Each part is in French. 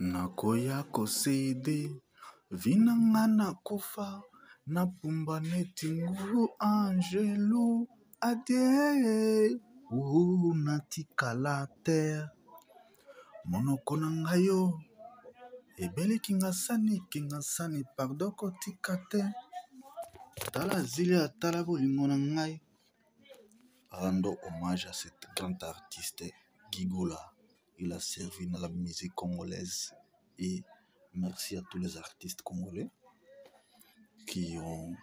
Nakoya kosede vinanga nakufa napumba neti ngulu angelu adie natikala terre monoko na ngai yo ebeli kingasani pardon kotika te tala zili atala bolingo na ngai. Rendo hommage à cet grand artiste Gigola. Il a servi dans la musique congolaise et merci à tous les artistes congolais qui ont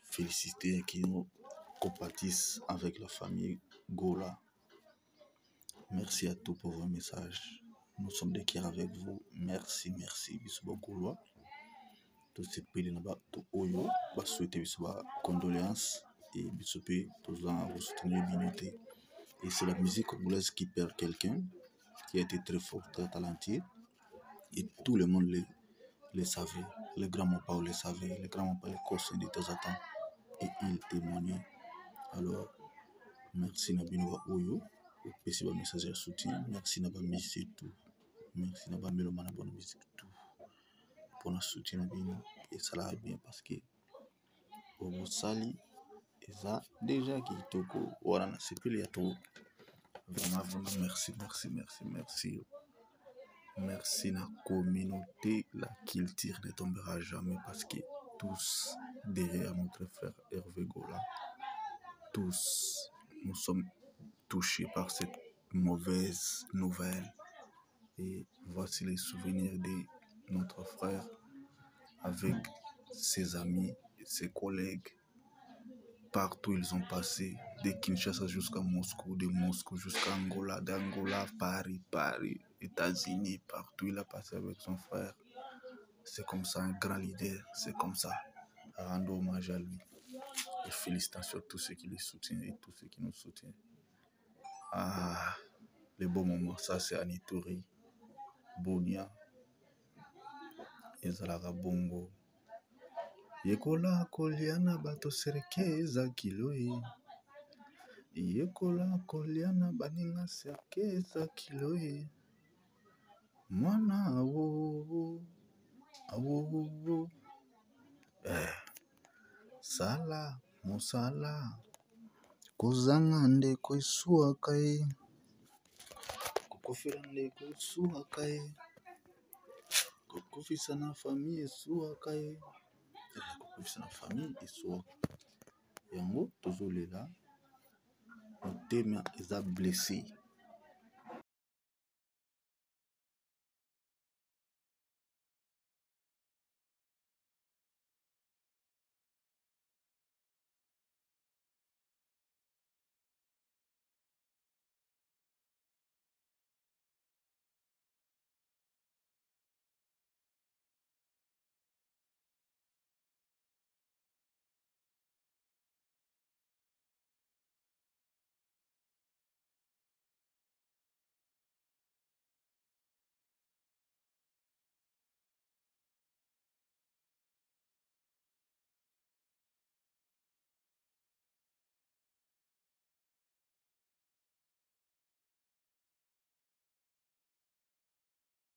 félicité, qui ont compatissent avec la famille Gola. Merci à tous pour vos messages. Nous sommes des cœurs avec vous. Merci. Bisous Gaulois. Tous ces pays là-bas, tout Oyo, va souhaiter bisous condoléances et bisous tous en vous soutenir bien. Et c'est la musique congolaise qui perd quelqu'un qui a été très fort, très talentueux. Et tout le monde le savait. Les grands-papas le savaient. Les grands-papas le conseillent de temps en temps. Et ils témoignaient. Alors, merci Nabino Oyo. Et c'est un message de soutien. Merci Naba musique tout. Merci Naba Melomana bonne musique tout. Pour notre soutien Nabino. Et ça l'a bien parce que au Sali, et ça déjà qui toko. Voilà, c'est plus les tout. Vraiment, merci. Merci la communauté, la culture ne tombera jamais parce que tous derrière notre frère Hervé Gola, tous nous sommes touchés par cette mauvaise nouvelle et voici les souvenirs de notre frère avec ses amis, ses collègues. Partout ils ont passé, de Kinshasa jusqu'à Moscou, de Moscou jusqu'à Angola, d'Angola, Paris, États-Unis, partout il a passé avec son frère. C'est comme ça, un grand leader, c'est comme ça. Rendre hommage à lui. Et félicitations à tous ceux qui le soutiennent et tous ceux qui nous soutiennent. Ah, les beaux moments, ça c'est Anitori, Bonia, Ezalaga Bongo. Yekola koliana bato serkeza kiloe. Yekola koliana baninga serkeza kiloe. Mwana awo. Sala mosala. Kozanga ndeko isuaka ye. Kokofela ndeko isuaka ye. Kokofisa na famille isuaka ye. Kokofisa na famille isuaka. Yango tozolela. Motema eza blessé.